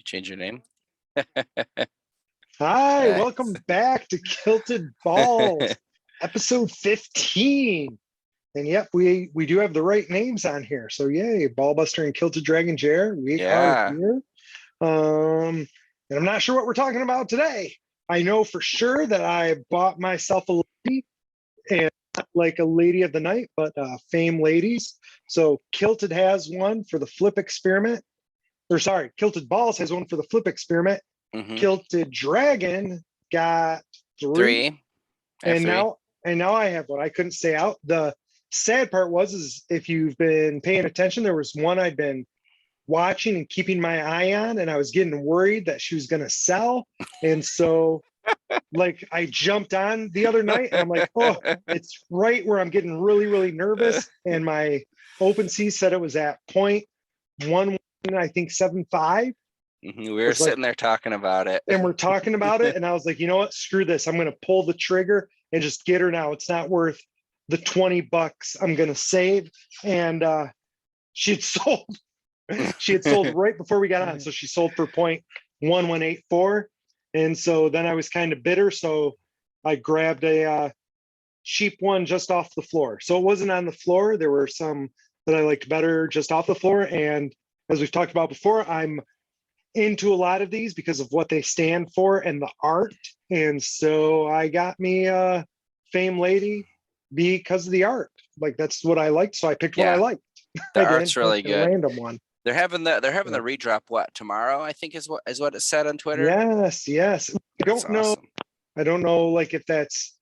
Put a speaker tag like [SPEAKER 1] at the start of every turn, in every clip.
[SPEAKER 1] change your name?
[SPEAKER 2] Hi, welcome back to Kilted Balls, episode 15. And yep, we do have the right names on here. So yay, Ballbuster and Kilted Dragon Jer, we are
[SPEAKER 1] Yeah.
[SPEAKER 2] here. And I'm not sure what we're talking about today. I know for sure that I bought myself a lady, and not like a lady of the night, but Fame Ladies. So Kilted has one for the flip experiment. Or sorry, Kilted Balls has one for the flip experiment.
[SPEAKER 1] Mm-hmm.
[SPEAKER 2] Kilted Dragon got three. And now I have one. I couldn't stay out. The sad part is if you've been paying attention, there was one I'd been watching and keeping my eye on, and I was getting worried that she was going to sell. And so like I jumped on the other night and I'm like, oh, it's right where I'm getting really, really nervous. And my OpenSea said it was at 0.11, I think 75.
[SPEAKER 1] We were sitting there talking about it.
[SPEAKER 2] And we're talking about it. And I was like, you know what? Screw this. I'm going to pull the trigger and just get her now. It's not worth the $20 I'm going to save. And she had sold right before we got on. So she sold for 0.1184. And so then I was kind of bitter. So I grabbed a cheap one just off the floor. So it wasn't on the floor. There were some that I liked better just off the floor. And as we've talked about before, I'm into a lot of these because of what they stand for and the art. And so I got me a Fame Lady because of the art. Like that's what I liked. So I picked what I liked.
[SPEAKER 1] The art's really good.
[SPEAKER 2] A random one.
[SPEAKER 1] They're having the redrop tomorrow, I think is what it said on Twitter.
[SPEAKER 2] Yes. I don't know. Awesome. I don't know like if that's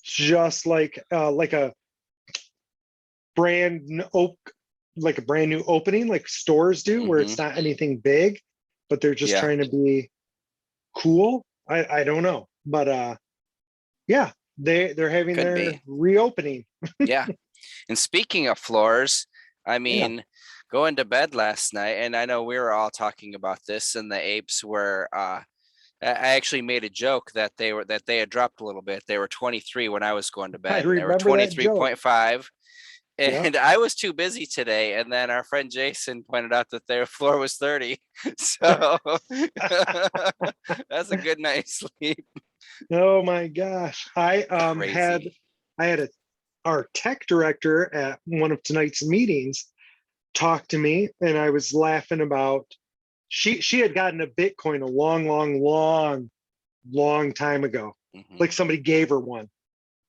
[SPEAKER 2] just like a brand new opening like stores do, where it's not anything big, but they're just trying to be cool. I don't know, but yeah, they're having their reopening.
[SPEAKER 1] Yeah. And speaking of floors, I mean, going to bed last night, and I know we were all talking about this, and the apes were I actually made a joke that they had dropped a little bit. They were 23 when I was going to bed. They were 23.5. And I was too busy today. And then our friend Jason pointed out that their floor was 30. So that's a good night's sleep.
[SPEAKER 2] Oh my gosh. I had our tech director at one of tonight's meetings talk to me, and I was laughing about she had gotten a Bitcoin a long time ago. Like somebody gave her one.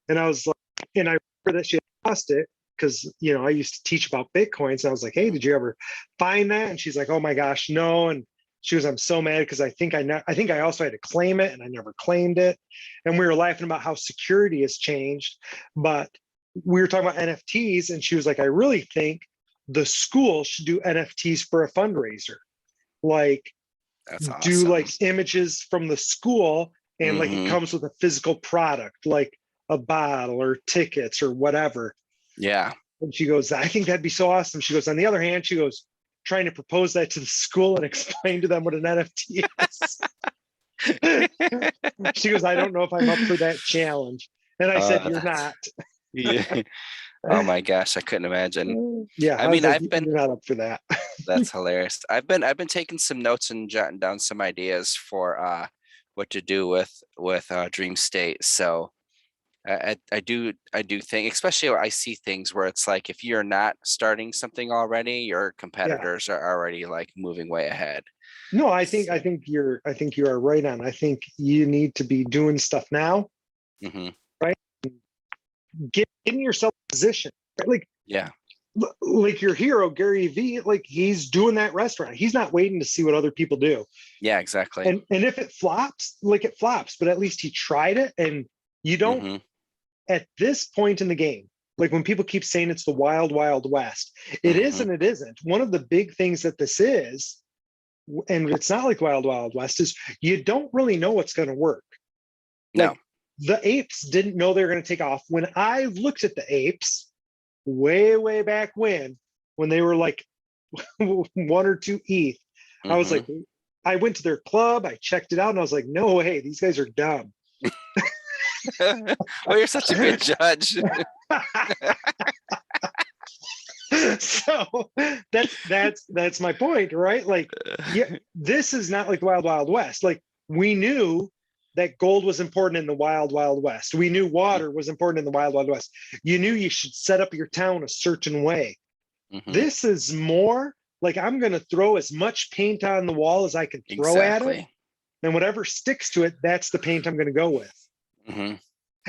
[SPEAKER 2] And I was like, and I remember that she had lost it. Because, you know, I used to teach about Bitcoins. And I was like, hey, did you ever find that? And she's like, oh my gosh, no. And she was, I'm so mad because I think I also had to claim it and I never claimed it. And we were laughing about how security has changed. But we were talking about NFTs, and she was like, I really think the school should do NFTs for a fundraiser. Like,
[SPEAKER 1] that's awesome.
[SPEAKER 2] Do like images from the school, and like it comes with a physical product, like a bottle or tickets or whatever.
[SPEAKER 1] Yeah.
[SPEAKER 2] And she goes, I think that'd be so awesome. She goes, on the other hand, she goes, trying to propose that to the school and explain to them what an NFT is. She goes, I don't know if I'm up for that challenge. And I said, you're not.
[SPEAKER 1] Yeah. Oh my gosh, I couldn't imagine.
[SPEAKER 2] Yeah.
[SPEAKER 1] I mean,
[SPEAKER 2] like, you're not up for that.
[SPEAKER 1] That's hilarious. I've been taking some notes and jotting down some ideas for what to do with Dream State. So I do think, especially when I see things where it's like, if you're not starting something already, your competitors are already like moving way ahead.
[SPEAKER 2] No, I think you are right on. I think you need to be doing stuff now, right? Getting yourself in position, right? Like your hero Gary Vee, like he's doing that restaurant. He's not waiting to see what other people do.
[SPEAKER 1] Yeah, exactly.
[SPEAKER 2] And if it flops, like it flops, but at least he tried it. And you don't. At this point in the game, like when people keep saying it's the wild, wild west, it is and it isn't. One of the big things that this is, and it's not like wild, wild west, is you don't really know what's going to work. Like, the apes didn't know they were going to take off. When I looked at the apes way back when they were like 1 or 2 ETH, I was like, I went to their club, I checked it out, and I was like, no way, these guys are dumb.
[SPEAKER 1] Well, you're such a good judge.
[SPEAKER 2] So that's my point, right? Like, yeah, this is not like the Wild Wild West. Like, we knew that gold was important in the Wild Wild West. We knew water was important in the Wild Wild West. You knew you should set up your town a certain way.
[SPEAKER 1] Mhm.
[SPEAKER 2] This is more like, I'm going to throw as much paint on the wall as I can throw at it,
[SPEAKER 1] Exactly.
[SPEAKER 2] and whatever sticks to it, that's the paint I'm going to go with.
[SPEAKER 1] Mhm.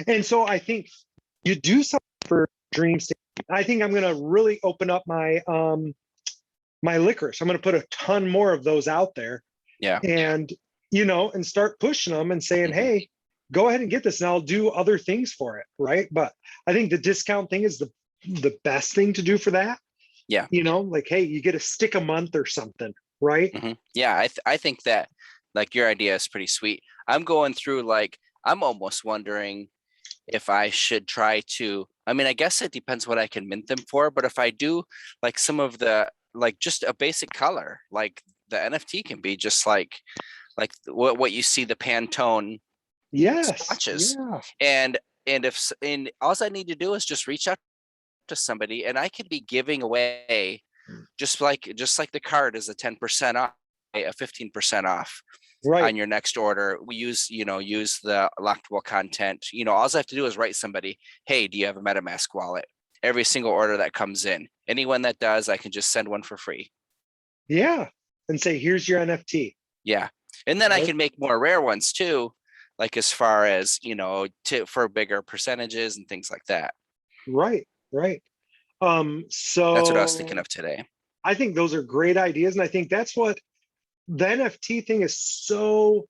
[SPEAKER 2] And so I think you do something for dream state. I think I'm going to really open up my licorice. I'm going to put a ton more of those out there,
[SPEAKER 1] Yeah.
[SPEAKER 2] and and start pushing them and saying,
[SPEAKER 1] Mhm.
[SPEAKER 2] hey, go ahead and get this, and I'll do other things for it, right? But I think the discount thing is the best thing to do for that.
[SPEAKER 1] Yeah.
[SPEAKER 2] Like, hey, you get a stick a month or something, right?
[SPEAKER 1] Mhm. Yeah, I think that like your idea is pretty sweet. I'm going through like I'm almost wondering if I should try to, I mean, I guess it depends what I can mint them for, but if I do like some of the like just a basic color, like the NFT can be just like what you see the Pantone
[SPEAKER 2] Yes.
[SPEAKER 1] swatches.
[SPEAKER 2] Yeah.
[SPEAKER 1] And and all I need to do is just reach out to somebody and I could be giving away just like the card is a 10% off, a 15% off
[SPEAKER 2] Right.
[SPEAKER 1] on your next order. We use the lockable content. All I have to do is write somebody, hey, do you have a MetaMask wallet? Every single order that comes in, anyone that does, I can just send one for free.
[SPEAKER 2] Yeah. And say, here's your NFT.
[SPEAKER 1] Yeah. And then I
[SPEAKER 2] Right.
[SPEAKER 1] can make more rare ones too, like as far as, for bigger percentages and things like that.
[SPEAKER 2] Right. Right.
[SPEAKER 1] That's what I was thinking
[SPEAKER 2] So
[SPEAKER 1] of today.
[SPEAKER 2] I think those are great ideas. And I think that's what the NFT thing is, so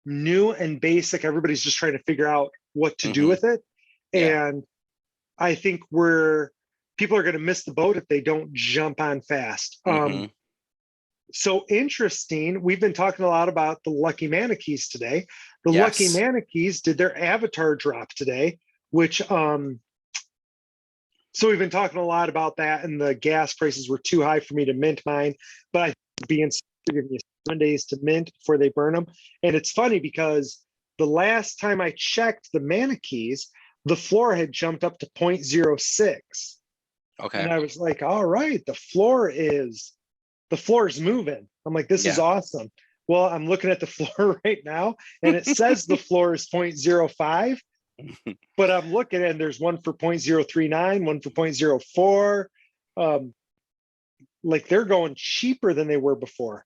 [SPEAKER 2] new and basic. Everybody's just trying to figure out what to do
[SPEAKER 1] Hmm.
[SPEAKER 2] with it.
[SPEAKER 1] Yeah.
[SPEAKER 2] And I think people are going to miss the boat if they don't jump on fast.
[SPEAKER 1] Hmm.
[SPEAKER 2] So interesting. We've been talking a lot about the Lucky Manekis today. The Lucky
[SPEAKER 1] Yes.
[SPEAKER 2] Manekis did their avatar drop today, which so we've been talking a lot about that, and the gas prices were too high for me to mint mine, but I being give me 7 days to mint before they burn them. And it's funny because the last time I checked the Manekis, the floor had jumped up to 0.06. And
[SPEAKER 1] Okay.
[SPEAKER 2] I was like, all right, the floor is moving. I'm like, this is
[SPEAKER 1] Yeah.
[SPEAKER 2] awesome. Well, I'm looking at the floor right now, and it says the floor is 0.05, but I'm looking and there's one for 0.039, one for 0.04. Like, they're going cheaper than they were before.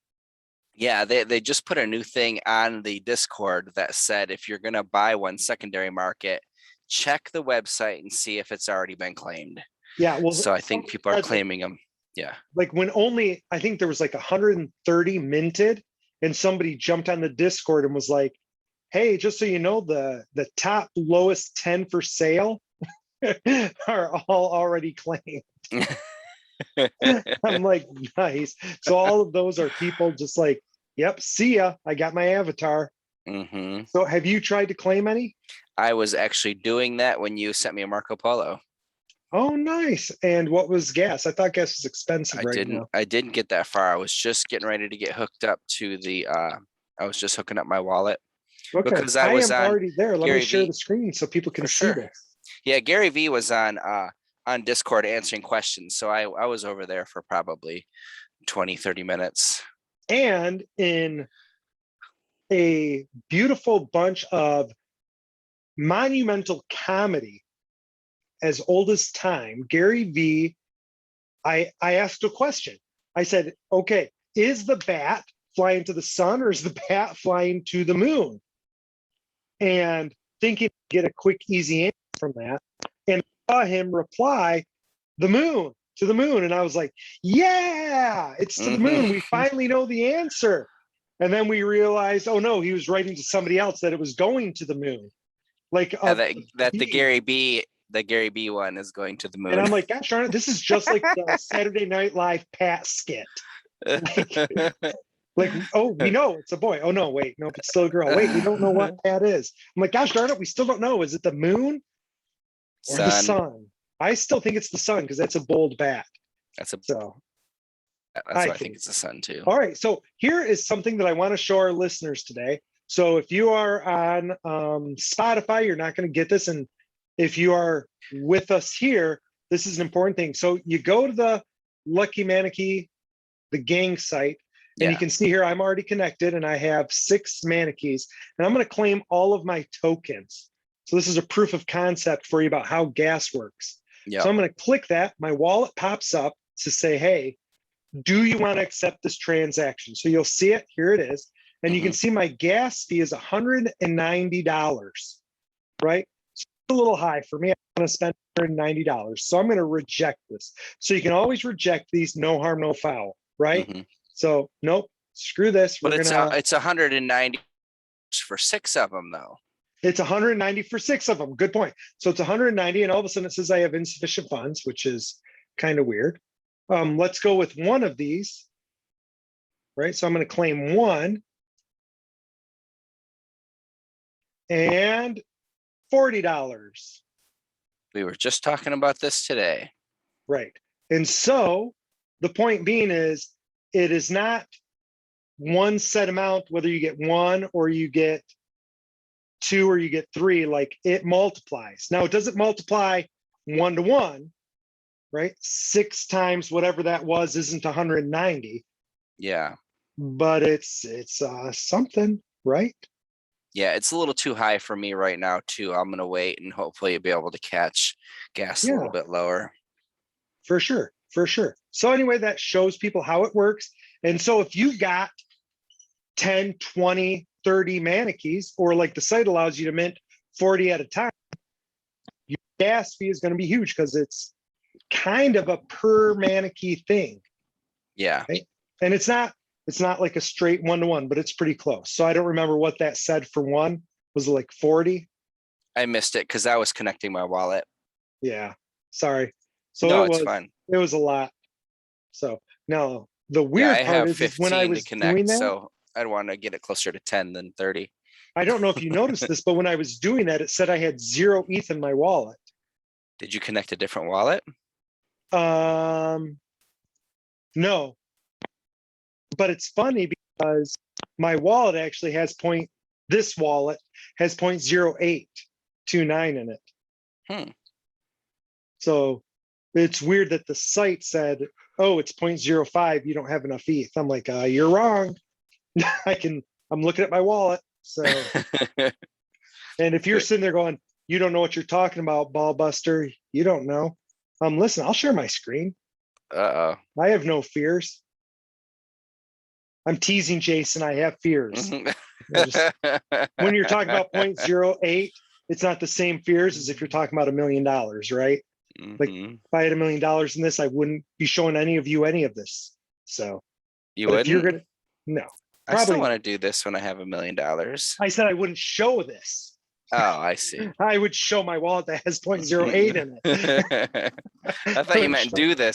[SPEAKER 1] Yeah, they just put a new thing on the Discord that said if you're gonna buy one secondary market, check the website and see if it's already been claimed.
[SPEAKER 2] Yeah, well,
[SPEAKER 1] So I think
[SPEAKER 2] somebody
[SPEAKER 1] people are
[SPEAKER 2] said that,
[SPEAKER 1] claiming them. Yeah.
[SPEAKER 2] like, when only, I think there was like 130 minted, and somebody jumped on the Discord and was like, hey, just so you know, the top lowest 10 for sale are all already claimed. I'm like, nice. So all of those are people just like, yep, see ya. I got my avatar.
[SPEAKER 1] Hmm.
[SPEAKER 2] So have you tried to claim any?
[SPEAKER 1] I was actually doing that when you sent me a Marco Polo.
[SPEAKER 2] Oh, nice. And what was gas? I thought gas was expensive
[SPEAKER 1] I
[SPEAKER 2] right
[SPEAKER 1] didn't
[SPEAKER 2] now.
[SPEAKER 1] I didn't get that far. I was just getting ready to get hooked up to the I was just hooking up my wallet
[SPEAKER 2] Okay.
[SPEAKER 1] because I
[SPEAKER 2] I
[SPEAKER 1] was
[SPEAKER 2] am
[SPEAKER 1] on
[SPEAKER 2] already there. Let me
[SPEAKER 1] Gary
[SPEAKER 2] share
[SPEAKER 1] V
[SPEAKER 2] the screen so people can
[SPEAKER 1] for
[SPEAKER 2] see
[SPEAKER 1] sure.
[SPEAKER 2] this.
[SPEAKER 1] Yeah, Gary V was on Discord answering questions. So I was over there for probably 20-30 minutes.
[SPEAKER 2] And in a beautiful bunch of monumental comedy as old as time, Gary V, I asked a question. I said, okay, is the bat flying to the sun or is the bat flying to the moon? And thinking to get a quick, easy answer from that, and saw him reply, the moon, to the moon. And I was like, yeah, it's to the moon. We
[SPEAKER 1] Hmm.
[SPEAKER 2] finally know the answer. And then we realized, oh no, he was writing to somebody else that it was going to the moon. Like,
[SPEAKER 1] Yeah, that the Gary B one is going to the
[SPEAKER 2] and
[SPEAKER 1] moon.
[SPEAKER 2] I'm like, gosh darn it, this is just like the Saturday Night Live Pat skit. Like, oh, we know it's a boy. Oh no, wait, nope, it's still a girl. Wait, we don't know what Pat is. I'm like, gosh darn it, we still don't know. Is it the moon or the
[SPEAKER 1] Son,
[SPEAKER 2] sun? I still think it's the sun because that's a bold bat.
[SPEAKER 1] that's a
[SPEAKER 2] So
[SPEAKER 1] that's
[SPEAKER 2] I
[SPEAKER 1] why I think
[SPEAKER 2] think.
[SPEAKER 1] it's a son too.
[SPEAKER 2] All right. So here is something that I want to show our listeners today. So if you are on Spotify, you're not going to get this. And if you are with us here, this is an important thing. So you go to Lucky Manekis, the gang site. And you
[SPEAKER 1] Yeah.
[SPEAKER 2] can see here, I'm already connected and I have 6 Manekis, and I'm going to claim all of my tokens. So this is a proof of concept for you about how gas works. So
[SPEAKER 1] Yep.
[SPEAKER 2] I'm going to click that. My wallet pops up to say, hey, do you want to accept this transaction? So you'll see it. Here it is. And you can see my gas fee is $190, right? It's a little high for me. I want to spend $190. So I'm going to reject this. So you can always reject these, no harm, no foul, right? So nope, screw this.
[SPEAKER 1] But
[SPEAKER 2] We're
[SPEAKER 1] it's
[SPEAKER 2] gonna.
[SPEAKER 1] it's 190 for 6 of them though.
[SPEAKER 2] It's 190 for 6 of them. Good point. So it's 190, and all of a sudden it says I have insufficient funds, which is kind of weird. Let's go with one of these, right? So I'm going to claim one, and $40.
[SPEAKER 1] We were just talking about this today.
[SPEAKER 2] Right. And so the point being is, it is not one set amount, whether you get 1 or you get 2 or you get 3, like it multiplies. Now it doesn't multiply 1 to 1, right? 6 times whatever that was isn't 190,
[SPEAKER 1] Yeah.
[SPEAKER 2] but it's something, right?
[SPEAKER 1] Yeah, it's a little too high for me right now too. I'm gonna wait and hopefully be able to catch gas a
[SPEAKER 2] Yeah,
[SPEAKER 1] little bit lower.
[SPEAKER 2] for sure, for sure. So anyway, that shows people how it works. And so if you got 10, 20, 30 Manekis, or like the site allows you to mint 40 at a time, your gas fee is going to be huge because it's kind of a per Maneki thing.
[SPEAKER 1] Yeah.
[SPEAKER 2] Right? And it's not like a straight 1-to-1, but it's pretty close. So I don't remember what that said for one. Was it like 40?
[SPEAKER 1] I missed it because I was connecting my wallet.
[SPEAKER 2] Yeah. Sorry. So
[SPEAKER 1] No,
[SPEAKER 2] it
[SPEAKER 1] it's fine.
[SPEAKER 2] was a lot. So now the
[SPEAKER 1] Yeah,
[SPEAKER 2] weird
[SPEAKER 1] I
[SPEAKER 2] part
[SPEAKER 1] have
[SPEAKER 2] is when I
[SPEAKER 1] 15 to
[SPEAKER 2] was
[SPEAKER 1] connect,
[SPEAKER 2] doing that,
[SPEAKER 1] so I'd want to get it closer to 10 than 30.
[SPEAKER 2] I don't know if you noticed this, but when I was doing that, it said I had 0 ETH in my wallet.
[SPEAKER 1] Did you connect a different wallet?
[SPEAKER 2] No, but it's funny because my wallet actually has this wallet has 0.0829 in it. So it's weird that the site said, oh, it's 0.05, you don't have enough ETH. I'm like, you're wrong. I'm looking at my wallet. So, and if you're sitting there going, you don't know what you're talking about, ball buster, you don't know. Listen, I'll share my screen.
[SPEAKER 1] Uh-oh.
[SPEAKER 2] I have no fears. I'm teasing Jason. I have fears. When you're talking about 0.08, it's not the same fears as if you're talking about $1 million, right? Like if I had $1 million in this, I wouldn't be showing any of you any of this. So
[SPEAKER 1] you wouldn't?
[SPEAKER 2] If you're gonna, no.
[SPEAKER 1] I still want to do this when I have $1 million.
[SPEAKER 2] I said I wouldn't show this.
[SPEAKER 1] Oh, I see.
[SPEAKER 2] I would show my wallet that has 0.08 in it.
[SPEAKER 1] I thought you meant do the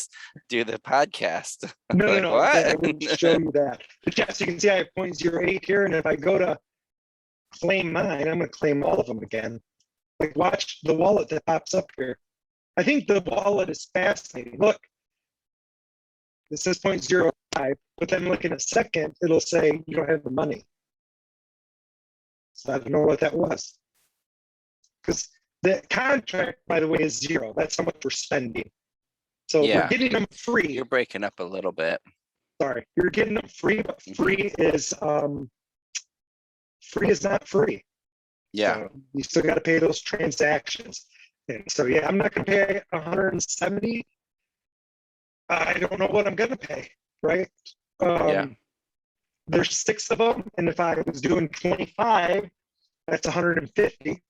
[SPEAKER 1] podcast.
[SPEAKER 2] No.
[SPEAKER 1] What?
[SPEAKER 2] I wouldn't show you that. But yes, you can see I have 0.08 here, and if I go to claim mine, I'm going to claim all of them again. Like, watch the wallet that pops up here. I think the wallet is fascinating. Look, this says 0.05, but then look in a second, it'll say you don't have the money. So I don't know what that was. Because the contract, by the way, is 0. That's how much we're spending. So
[SPEAKER 1] Yeah.
[SPEAKER 2] we're getting them free.
[SPEAKER 1] You're breaking up a little bit.
[SPEAKER 2] Sorry, you're getting them free, but free is not free.
[SPEAKER 1] Yeah.
[SPEAKER 2] So you still got to pay those transactions. And so yeah, I'm not going to pay 170. I don't know what I'm going to pay, right?
[SPEAKER 1] Yeah.
[SPEAKER 2] There's 6 of them, and if I was doing 25, that's 150.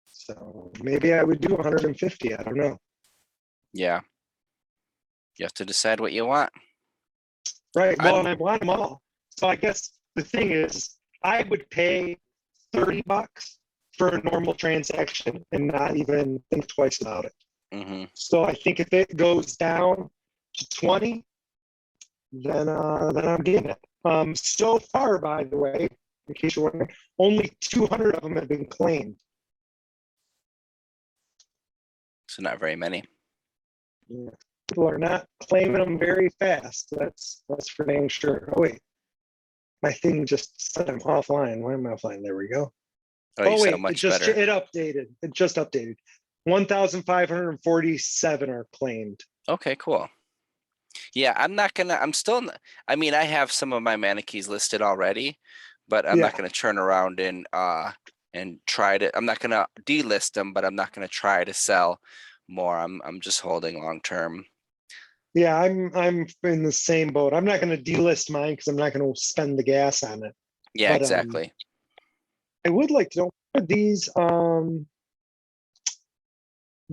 [SPEAKER 2] So maybe I would do 150. I don't know.
[SPEAKER 1] Yeah. You have to decide what you want.
[SPEAKER 2] Right. Well, and I want them all. So I guess the thing is, I would pay $30 for a normal transaction and not even think twice about it. So I think if it goes down to 20, then I'm getting it. So far, by the way, in case you're wondering, only 200 of them have been claimed.
[SPEAKER 1] So not very many.
[SPEAKER 2] Yeah. People are not claiming them very fast. That's for dang sure. Oh wait, my thing just said I'm offline. Why am I offline? There we go.
[SPEAKER 1] Oh, you
[SPEAKER 2] wait,
[SPEAKER 1] sound much better.
[SPEAKER 2] It updated. It just updated. 1,547 are claimed.
[SPEAKER 1] Okay, cool. Yeah, I'm still, I mean, I have some of my Manekis listed already, but I'm
[SPEAKER 2] Yeah.
[SPEAKER 1] not gonna turn around and try to, I'm not gonna delist them, but I'm not gonna try to sell more. I'm just holding long term.
[SPEAKER 2] Yeah, I'm in the same boat. I'm not going to delist mine because I'm not going to spend the gas on it.
[SPEAKER 1] Yeah,
[SPEAKER 2] But
[SPEAKER 1] exactly.
[SPEAKER 2] I would like to know what these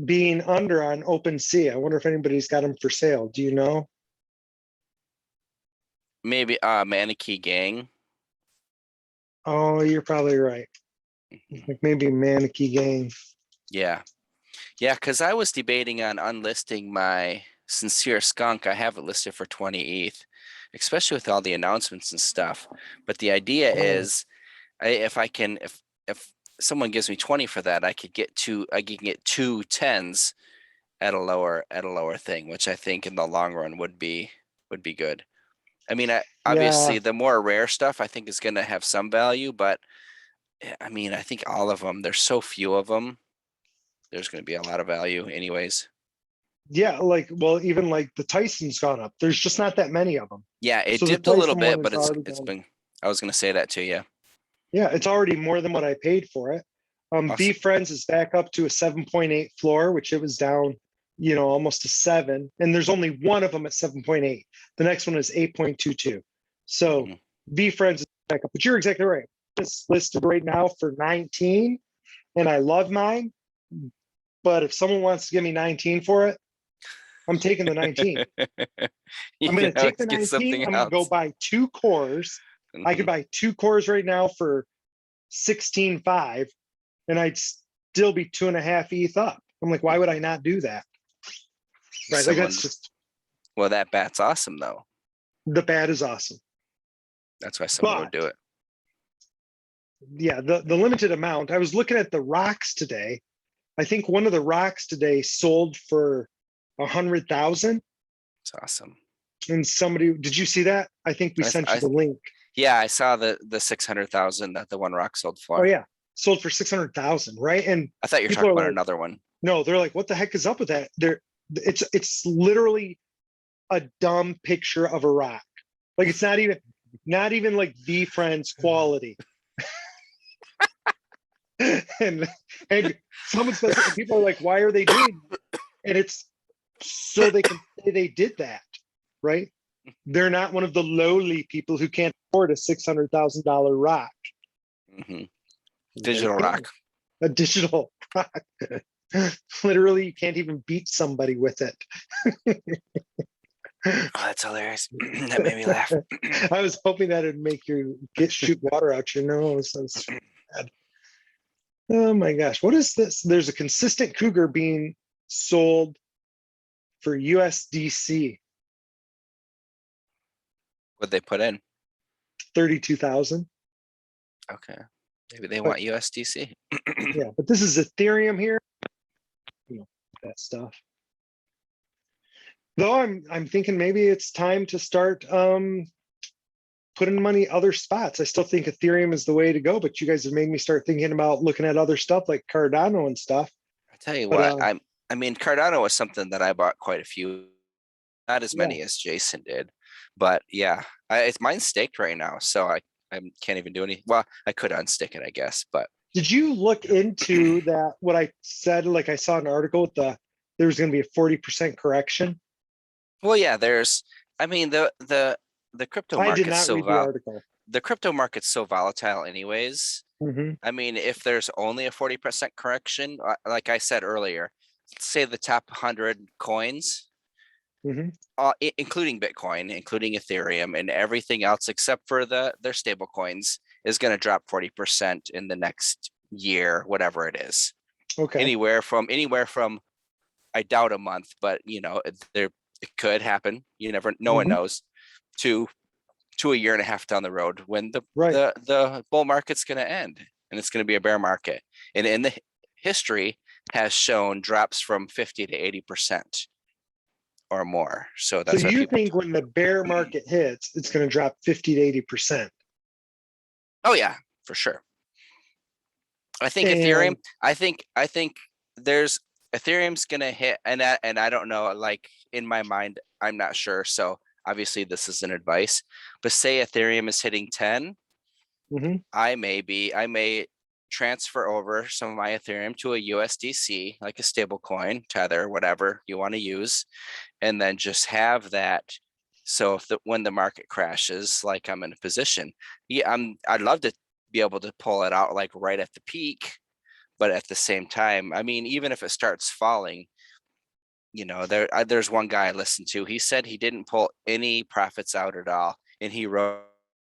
[SPEAKER 2] being under on OpenSea. I wonder if anybody's got them for sale. Do you know?
[SPEAKER 1] Maybe Maneki Gang.
[SPEAKER 2] Oh, you're probably right.
[SPEAKER 1] Mhm.
[SPEAKER 2] Like maybe Mannequin Gang.
[SPEAKER 1] Yeah. Yeah, because I was debating on unlisting my Sincere Skunk. I have it listed for 20 ETH, especially with all the announcements and stuff. But the idea
[SPEAKER 2] Oh,
[SPEAKER 1] is if I can, if someone gives me 20 for that, I can get two tens at a lower thing, which I think in the long run would be good. I mean,
[SPEAKER 2] yeah,
[SPEAKER 1] obviously the more rare stuff I think is going to have some value, but I mean, I think all of them, there's so few of them. There's going to be a lot of value anyways.
[SPEAKER 2] yeah. Like, well, even like the Tyson's gone up. There's just not that many of them.
[SPEAKER 1] Yeah, it
[SPEAKER 2] So the
[SPEAKER 1] dipped a little
[SPEAKER 2] Tyson one
[SPEAKER 1] bit,
[SPEAKER 2] is
[SPEAKER 1] but
[SPEAKER 2] already
[SPEAKER 1] it's
[SPEAKER 2] gone up.
[SPEAKER 1] been, I was going to say that to you.
[SPEAKER 2] Yeah, it's already more than what I paid for it. B
[SPEAKER 1] Awesome.
[SPEAKER 2] Friends is back up to a 7.8 floor, which it was down, almost a 7. And there's only one of them at 7.8. The next one is 8.22. So
[SPEAKER 1] Mhm.
[SPEAKER 2] B Friends is back up. But you're exactly right. It's listed right now for 19, and I love mine. But if someone wants to give me 19 for it, I'm taking the 19.
[SPEAKER 1] You
[SPEAKER 2] I'm going
[SPEAKER 1] can
[SPEAKER 2] to take
[SPEAKER 1] always
[SPEAKER 2] the
[SPEAKER 1] get
[SPEAKER 2] 19.
[SPEAKER 1] something
[SPEAKER 2] I'm going to go
[SPEAKER 1] else.
[SPEAKER 2] buy 2 cores. I could
[SPEAKER 1] Mhm.
[SPEAKER 2] buy 2 cores right now for 16.5, and I'd still be 2.5 ETH up. I'm like, why would I not do that? Right. Like
[SPEAKER 1] Someone,
[SPEAKER 2] that's just
[SPEAKER 1] well, that bat's awesome though.
[SPEAKER 2] the bad is awesome.
[SPEAKER 1] That's why someone would
[SPEAKER 2] But
[SPEAKER 1] do it.
[SPEAKER 2] yeah, the limited amount. I was looking at the rocks today. I think one of the rocks today sold for 100,000.
[SPEAKER 1] It's awesome.
[SPEAKER 2] And somebody, did you see that? I think we sent you
[SPEAKER 1] I
[SPEAKER 2] the link.
[SPEAKER 1] yeah, I saw the 600,000 that the one rock sold
[SPEAKER 2] Oh
[SPEAKER 1] for.
[SPEAKER 2] yeah, sold for 600,000, right? And
[SPEAKER 1] I thought you were
[SPEAKER 2] people
[SPEAKER 1] talking
[SPEAKER 2] are
[SPEAKER 1] about
[SPEAKER 2] like,
[SPEAKER 1] another one.
[SPEAKER 2] no, they're like, what the heck is up with that? It's literally a dumb picture of a rock. Like it's not even like V Friends quality. and and someone says, and people are like, why are they doing that? And it's so they can say they did that, right? They're not one of the lowly people who can't afford a $600,000 rock.
[SPEAKER 1] Hmm.
[SPEAKER 2] There
[SPEAKER 1] Digital
[SPEAKER 2] you go.
[SPEAKER 1] rock.
[SPEAKER 2] A digital rock. Literally, you can't even beat somebody with it.
[SPEAKER 1] Oh, that's hilarious. That made me laugh.
[SPEAKER 2] I was hoping that would make you shoot water out your nose. That's bad. Oh my gosh, what is this? There's a consistent cougar being sold for USDC,
[SPEAKER 1] What they put in?
[SPEAKER 2] 32,000.
[SPEAKER 1] Okay, maybe they
[SPEAKER 2] But
[SPEAKER 1] want USDC.
[SPEAKER 2] yeah, but this is Ethereum here. That stuff. Though I'm thinking maybe it's time to start putting money other spots. I still think Ethereum is the way to go, but you guys have made me start thinking about looking at other stuff like Cardano and stuff.
[SPEAKER 1] I tell you
[SPEAKER 2] But
[SPEAKER 1] what, I mean, Cardano was something that I bought quite a few, not as
[SPEAKER 2] yeah,
[SPEAKER 1] many as Jason did, but yeah, it's mine's staked right now, so I can't even do any. Well, I could unstick it, I guess, but
[SPEAKER 2] did you look into that? What I said, like I saw an article with there was going to be a 40% correction.
[SPEAKER 1] well, yeah, there's, I mean, the crypto
[SPEAKER 2] I did
[SPEAKER 1] market's
[SPEAKER 2] not read the article.
[SPEAKER 1] the crypto market's so volatile anyways.
[SPEAKER 2] Hmm.
[SPEAKER 1] I mean, if there's only a 40% correction, like I said earlier, say the top 100 coins,
[SPEAKER 2] Hmm.
[SPEAKER 1] including Bitcoin, including Ethereum, and everything else except for their stable coins, is going to drop 40% in the next year, whatever it is.
[SPEAKER 2] Okay.
[SPEAKER 1] Anywhere from I doubt a month, but there it could happen. You never, no one
[SPEAKER 2] Hmm.
[SPEAKER 1] knows. To a year and a half down the road when
[SPEAKER 2] Right.
[SPEAKER 1] the bull market's going to end and it's going to be a bear market. And in the history has shown drops from 50 to 80% or more. So
[SPEAKER 2] So
[SPEAKER 1] that's why
[SPEAKER 2] you
[SPEAKER 1] people.
[SPEAKER 2] think when the bear market hits, it's going to drop 50 to 80%?
[SPEAKER 1] Oh yeah, for sure. I think Ethereum.
[SPEAKER 2] And
[SPEAKER 1] I think there's Ethereum's gonna hit, and I don't know, like in my mind, I'm not sure. So obviously this isn't advice, but say Ethereum is hitting 10,
[SPEAKER 2] Hmm.
[SPEAKER 1] I may transfer over some of my Ethereum to a USDC, like a stable coin, Tether, whatever you want to use, and then just have that. So if when the market crashes, like I'm in a position, yeah, I'd love to be able to pull it out like right at the peak, but at the same time, I mean, even if it starts falling, there's one guy I listened to. He said he didn't pull any profits out at all, and he wrote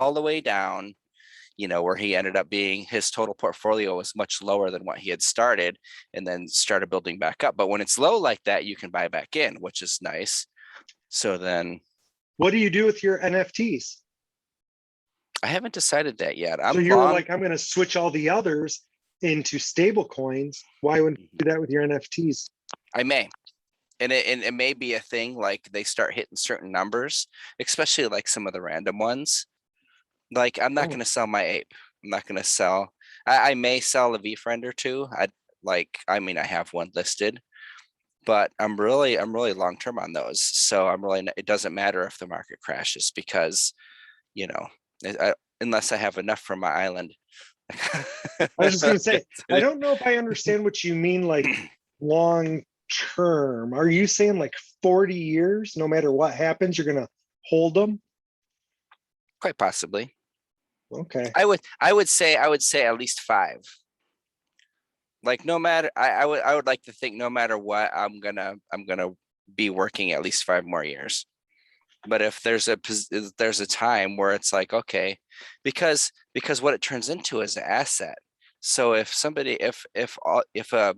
[SPEAKER 1] all the way down. Where he ended up being, his total portfolio was much lower than what he had started, and then started building back up. But when it's low like that, you can buy back in, which is nice. So then
[SPEAKER 2] What do you do with your NFTs?
[SPEAKER 1] I haven't decided that yet.
[SPEAKER 2] So
[SPEAKER 1] I'm
[SPEAKER 2] you're
[SPEAKER 1] long.
[SPEAKER 2] like, I'm going to switch all the others into stable coins. Why wouldn't you do that with your NFTs?
[SPEAKER 1] I may. And it may be a thing, like they start hitting certain numbers, especially like some of the random ones. Like I'm not
[SPEAKER 2] Oh,
[SPEAKER 1] going to sell my ape. I'm not going to sell. I may sell a V friend or two. I mean, I have one listed, but I'm really long term on those. So it doesn't matter if the market crashes, because you know, unless I have enough for my island.
[SPEAKER 2] I was just going to say, I don't know if I understand what you mean, like long term. Are you saying like 40 years, no matter what happens, you're going to hold them?
[SPEAKER 1] Quite possibly.
[SPEAKER 2] Okay.
[SPEAKER 1] I would say at least 5. Like no matter, I would like to think no matter what, I'm gonna be working at least 5 more years. But if there's a time where it's like, okay, because what it turns into is an asset. So if somebody if a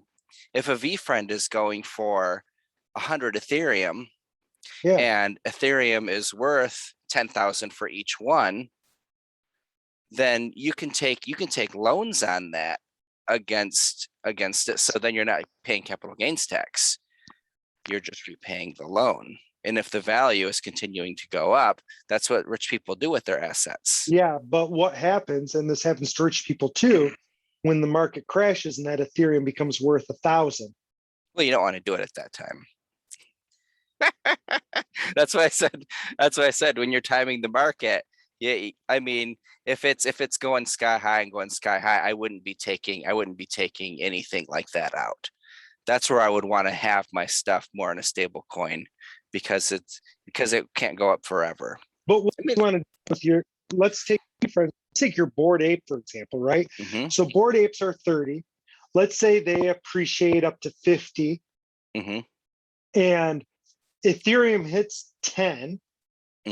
[SPEAKER 1] V friend is going for 100 Ethereum,
[SPEAKER 2] Yeah.
[SPEAKER 1] and Ethereum is worth 10,000 for each one, then you can take loans on that against it. So then you're not paying capital gains tax. You're just repaying the loan. And if the value is continuing to go up, that's what rich people do with their assets.
[SPEAKER 2] Yeah. But what happens, and this happens to rich people too, when the market crashes and that Ethereum becomes worth 1,000?
[SPEAKER 1] Well, you don't want to do it at that time. That's why I said. That's why I said when you're timing the market. Yeah, I mean, if it's going sky high and going sky high, I wouldn't be taking anything like that out. That's where I would want to have my stuff more in a stable coin, because it can't go up forever.
[SPEAKER 2] But what
[SPEAKER 1] I mean,
[SPEAKER 2] you want to do with your, let's take your bored ape, for example, right?
[SPEAKER 1] mm-hmm,
[SPEAKER 2] So bored apes are 30. Let's say they appreciate up to 50
[SPEAKER 1] mm-hmm,
[SPEAKER 2] and Ethereum hits 10.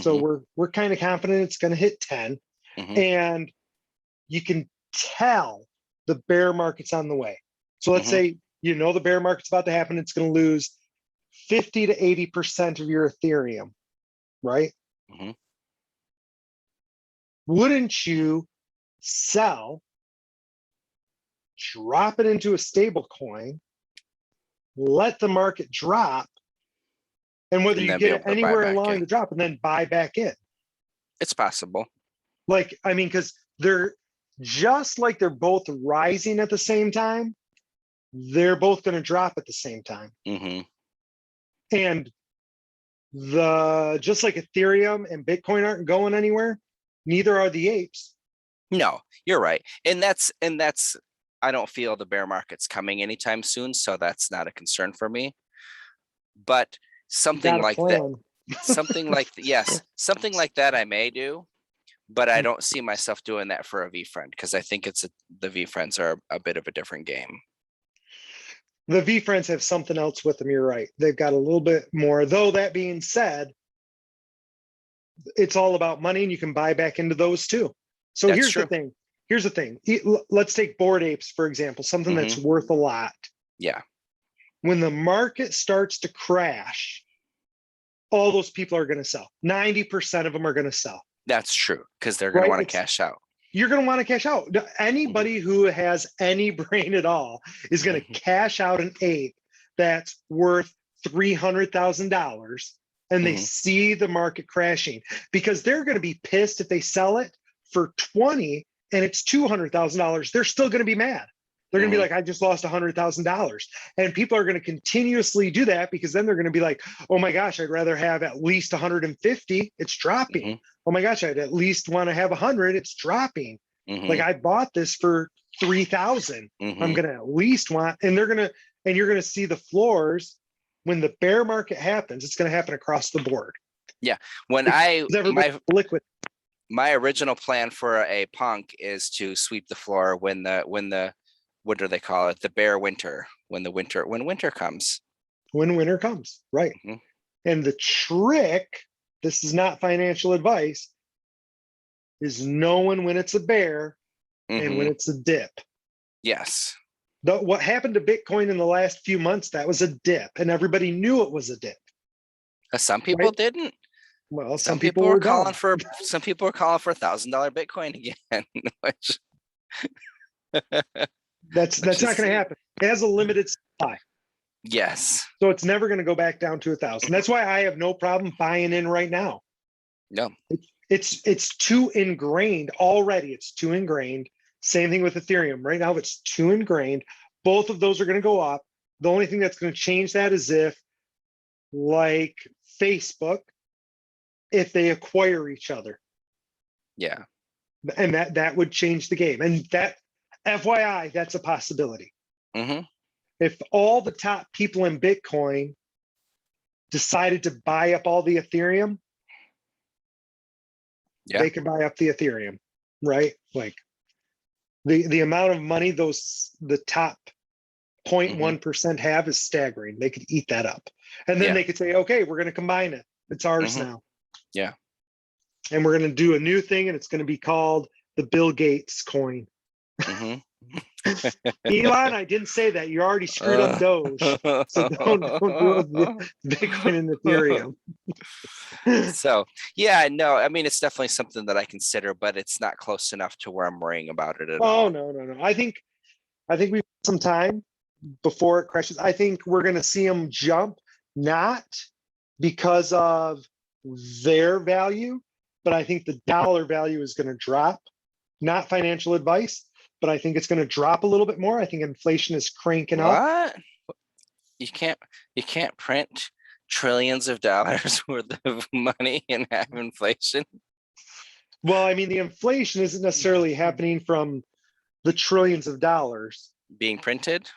[SPEAKER 2] So
[SPEAKER 1] mm-hmm,
[SPEAKER 2] we're kind of confident it's going to hit 10.
[SPEAKER 1] mm-hmm,
[SPEAKER 2] And you can tell the bear market's on the way. So let's
[SPEAKER 1] mm-hmm,
[SPEAKER 2] say the bear market's about to happen, it's going to lose 50 to 80% of your Ethereum, right?
[SPEAKER 1] mm-hmm.
[SPEAKER 2] Wouldn't you sell, drop it into a stable coin, let the market drop, and whether
[SPEAKER 1] And
[SPEAKER 2] you
[SPEAKER 1] then be
[SPEAKER 2] get
[SPEAKER 1] able
[SPEAKER 2] it
[SPEAKER 1] to buy
[SPEAKER 2] anywhere
[SPEAKER 1] back
[SPEAKER 2] along
[SPEAKER 1] in.
[SPEAKER 2] the drop and then buy back in?
[SPEAKER 1] It's possible.
[SPEAKER 2] Like, I mean, because they're just like they're both rising at the same time, they're both going to drop at the same time.
[SPEAKER 1] Mm-hmm.
[SPEAKER 2] And the just like Ethereum and Bitcoin aren't going anywhere, neither are the apes.
[SPEAKER 1] No, you're right. And that's I don't feel the bear market's coming anytime soon, so that's not a concern for me. But
[SPEAKER 2] You
[SPEAKER 1] something
[SPEAKER 2] got a
[SPEAKER 1] like that,
[SPEAKER 2] plan.
[SPEAKER 1] yes, something like that I may do, but I don't see myself doing that for a V friend, because I think the V friends are a bit of a different game.
[SPEAKER 2] The V friends have something else with them. You're right. They've got a little bit more. Though that being said, it's all about money and you can buy back into those too. So
[SPEAKER 1] That's
[SPEAKER 2] here's the
[SPEAKER 1] true.
[SPEAKER 2] thing. Here's the thing. Let's take bored apes, for example, something
[SPEAKER 1] Mm-hmm.
[SPEAKER 2] that's worth a lot.
[SPEAKER 1] Yeah,
[SPEAKER 2] When the market starts to crash, all those people are going to sell. 90% of them are going to sell,
[SPEAKER 1] that's true, because they're going to
[SPEAKER 2] right?
[SPEAKER 1] want to cash out.
[SPEAKER 2] You're going to want to cash out.
[SPEAKER 1] Mm-hmm.
[SPEAKER 2] Anybody who has any brain at all is going to
[SPEAKER 1] Mm-hmm.
[SPEAKER 2] cash out an ape that's worth $300,000 and they
[SPEAKER 1] Mm-hmm.
[SPEAKER 2] see the market crashing, because they're going to be pissed if they sell it for 20 and it's $200,000. They're still going to be mad. They're going to be like, I just lost $100,000. And people are going to continuously do that because then they're going to be like, oh my gosh, I'd rather have at least 150. It's dropping.
[SPEAKER 1] Mhm.
[SPEAKER 2] Oh my gosh, I'd at least want to have 100. It's dropping. Like
[SPEAKER 1] Mhm.
[SPEAKER 2] I bought this for 3,000. I'm
[SPEAKER 1] Mhm.
[SPEAKER 2] going to at least want, and you're going to see the floors when the bear market happens. It's going to happen across the board.
[SPEAKER 1] Yeah. When
[SPEAKER 2] Because everybody's liquid.
[SPEAKER 1] my original plan for a punk is to sweep the floor when the what do they call it? The bear winter, when winter comes.
[SPEAKER 2] When winter comes, right?
[SPEAKER 1] Mhm.
[SPEAKER 2] And the trick, this is not financial advice, is knowing when it's a bear and when
[SPEAKER 1] Mhm.
[SPEAKER 2] it's a dip.
[SPEAKER 1] Yes.
[SPEAKER 2] What happened to Bitcoin in the last few months, that was a dip, and everybody knew it was a dip.
[SPEAKER 1] Some people
[SPEAKER 2] Right?
[SPEAKER 1] didn't.
[SPEAKER 2] Well,
[SPEAKER 1] Some
[SPEAKER 2] some people
[SPEAKER 1] people were
[SPEAKER 2] were
[SPEAKER 1] calling
[SPEAKER 2] dumb.
[SPEAKER 1] for $1,000 Bitcoin again, which
[SPEAKER 2] That's
[SPEAKER 1] which
[SPEAKER 2] not
[SPEAKER 1] is
[SPEAKER 2] going to happen. It has a limited supply,
[SPEAKER 1] yes.
[SPEAKER 2] so it's never going to go back down to 1,000. That's why I have no problem buying in right now.
[SPEAKER 1] No.
[SPEAKER 2] It's too ingrained already. It's too ingrained. Same thing with Ethereum. Right now, it's too ingrained. Both of those are going to go up. The only thing that's going to change that is if, like Facebook, if they acquire each other,
[SPEAKER 1] Yeah.
[SPEAKER 2] and that would change the game. And that, FYI, that's a possibility.
[SPEAKER 1] Mhm.
[SPEAKER 2] If all the top people in Bitcoin decided to buy up all the Ethereum,
[SPEAKER 1] Yeah.
[SPEAKER 2] they could buy up the Ethereum, right? Like the amount of money the top
[SPEAKER 1] Mhm.
[SPEAKER 2] 0.1% have is staggering. They could eat that up. And then
[SPEAKER 1] Yeah.
[SPEAKER 2] they could say, okay, we're going to combine it. It's ours
[SPEAKER 1] Mhm.
[SPEAKER 2] now.
[SPEAKER 1] Yeah.
[SPEAKER 2] And we're going to do a new thing, and it's going to be called the Bill Gates coin.
[SPEAKER 1] Mhm.
[SPEAKER 2] Elon, I didn't say that. You already screwed up Doge. So don't do it with Bitcoin and Ethereum.
[SPEAKER 1] So yeah, no, I mean it's definitely something that I consider, but it's not close enough to where I'm worrying about it at
[SPEAKER 2] Oh
[SPEAKER 1] all.
[SPEAKER 2] no. I think we've some time before it crashes. I think we're going to see them jump, not because of their value, but I think the dollar value is going to drop. Not financial advice, but I think it's going to drop a little bit more. I think inflation is cranking up.
[SPEAKER 1] What? You can't print trillions of dollars worth of money and have inflation.
[SPEAKER 2] Well, I mean, the inflation isn't necessarily happening from the trillions of dollars.
[SPEAKER 1] Being printed?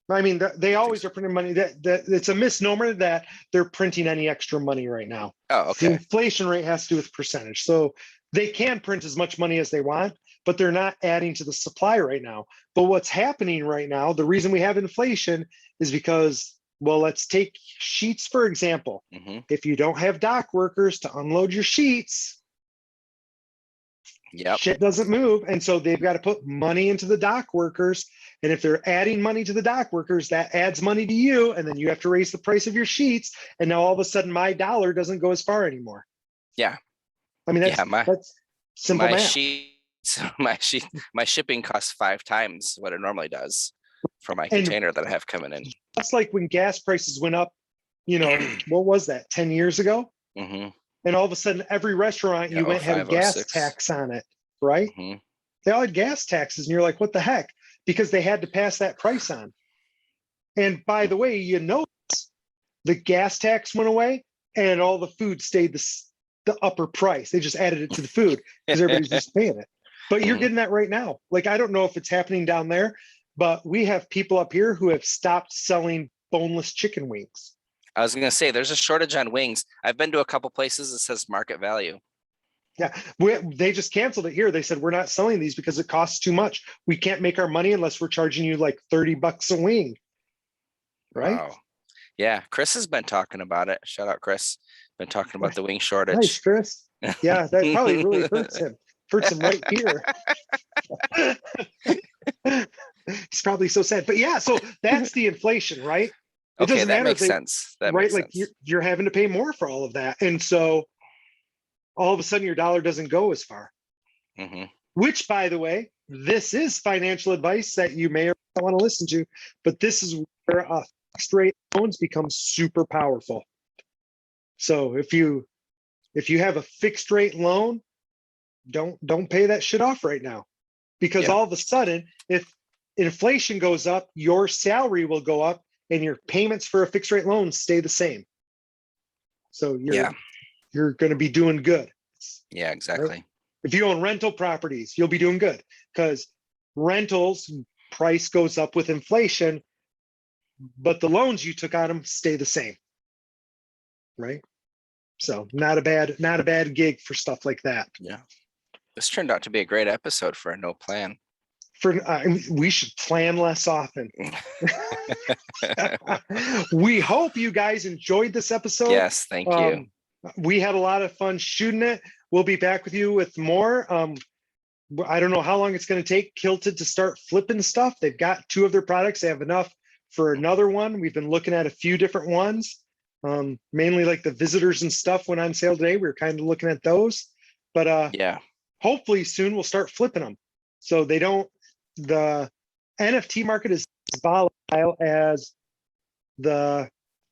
[SPEAKER 2] I mean, they
[SPEAKER 1] I think
[SPEAKER 2] always
[SPEAKER 1] so.
[SPEAKER 2] are printing money. That it's a misnomer that they're printing any extra money right now.
[SPEAKER 1] Oh,
[SPEAKER 2] The
[SPEAKER 1] okay.
[SPEAKER 2] inflation rate has to do with percentage. So they can print as much money as they want, but they're not adding to the supply right now. But what's happening right now, the reason we have inflation is because, well, let's take sheets, for example.
[SPEAKER 1] Mm-hmm.
[SPEAKER 2] If you don't have dock workers to unload your sheets,
[SPEAKER 1] Yep.
[SPEAKER 2] shit doesn't move. And so they've got to put money into the dock workers. And if they're adding money to the dock workers, that adds money to you. And then you have to raise the price of your sheets. And now all of a sudden my dollar doesn't go as far anymore.
[SPEAKER 1] Yeah.
[SPEAKER 2] I mean,
[SPEAKER 1] Yeah.
[SPEAKER 2] that's simple
[SPEAKER 1] My
[SPEAKER 2] math.
[SPEAKER 1] my shipping costs 5 times what it normally does for my
[SPEAKER 2] And
[SPEAKER 1] container that I have coming in.
[SPEAKER 2] that's like when gas prices went up, what was that, 10 years ago?
[SPEAKER 1] Mm-hmm.
[SPEAKER 2] And all of a sudden, every restaurant
[SPEAKER 1] Yeah,
[SPEAKER 2] you went had a
[SPEAKER 1] 05,
[SPEAKER 2] gas
[SPEAKER 1] 06.
[SPEAKER 2] tax on it, right?
[SPEAKER 1] Mm-hmm.
[SPEAKER 2] They all had gas taxes. And you're like, what the heck? Because they had to pass that price on. And by the way, the gas tax went away and all the food stayed the upper price. They just added it to the food because everybody's just paying it. But you're getting that right now. Like, I don't know if it's happening down there, but we have people up here who have stopped selling boneless chicken wings.
[SPEAKER 1] I was going to say there's a shortage on wings. I've been to a couple places that says market value.
[SPEAKER 2] Yeah, they just canceled it here. They said, we're not selling these because it costs too much. We can't make our money unless we're charging you like $30 a wing. Right?
[SPEAKER 1] Wow. Yeah, Chris has been talking about it. Shout out, Chris. Been talking about the wing
[SPEAKER 2] Nice,
[SPEAKER 1] shortage.
[SPEAKER 2] Chris. Yeah, that probably really hurts him. Hurts him right here. He's probably so sad. But yeah, so that's the inflation, right? It
[SPEAKER 1] Okay,
[SPEAKER 2] doesn't
[SPEAKER 1] that
[SPEAKER 2] matter if
[SPEAKER 1] makes
[SPEAKER 2] they,
[SPEAKER 1] sense. That
[SPEAKER 2] right?
[SPEAKER 1] makes
[SPEAKER 2] Like
[SPEAKER 1] sense.
[SPEAKER 2] you're having to pay more for all of that. And so all of a sudden your dollar doesn't go as far.
[SPEAKER 1] Mm-hmm.
[SPEAKER 2] Which, by the way, this is financial advice that you may or may not want to listen to, but this is where fixed rate loans become super powerful. So if you have a fixed rate loan, don't pay that shit off right now, because
[SPEAKER 1] Yeah.
[SPEAKER 2] all of a sudden, if inflation goes up, your salary will go up and your payments for a fixed rate loan stay the same. So you're going to be doing good.
[SPEAKER 1] Yeah, exactly.
[SPEAKER 2] Right? If you own rental properties, you'll be doing good because rentals price goes up with inflation, but the loans you took on them stay the same. Right? So not a bad gig for stuff like that.
[SPEAKER 1] Yeah. This turned out to be a great episode for a no plan.
[SPEAKER 2] We should plan less often. We hope you guys enjoyed this episode.
[SPEAKER 1] Yes, thank you.
[SPEAKER 2] We had a lot of fun shooting it. We'll be back with you with more. I don't know how long it's going to take Kilted to start flipping stuff. They've got 2 of their products. They have enough for another one. We've been looking at a few different ones. Mainly like the visitors and stuff went on sale today. We were kind of looking at those, but
[SPEAKER 1] yeah,
[SPEAKER 2] hopefully soon we'll start flipping them. So the NFT market is as volatile as the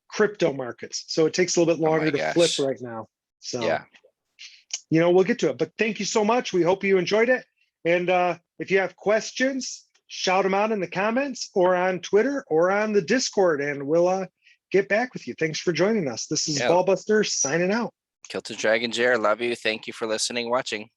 [SPEAKER 2] crypto markets. So it takes a little bit longer to flip right now. So,
[SPEAKER 1] yeah,
[SPEAKER 2] we'll get to it, but thank you so much. We hope you enjoyed it. And if you have questions, shout them out in the comments or on Twitter or on the Discord, and we'll get back with you. Thanks for joining us. This is Ballbuster signing out.
[SPEAKER 1] Kilted Dragon Jr. Love you. Thank you for listening, watching.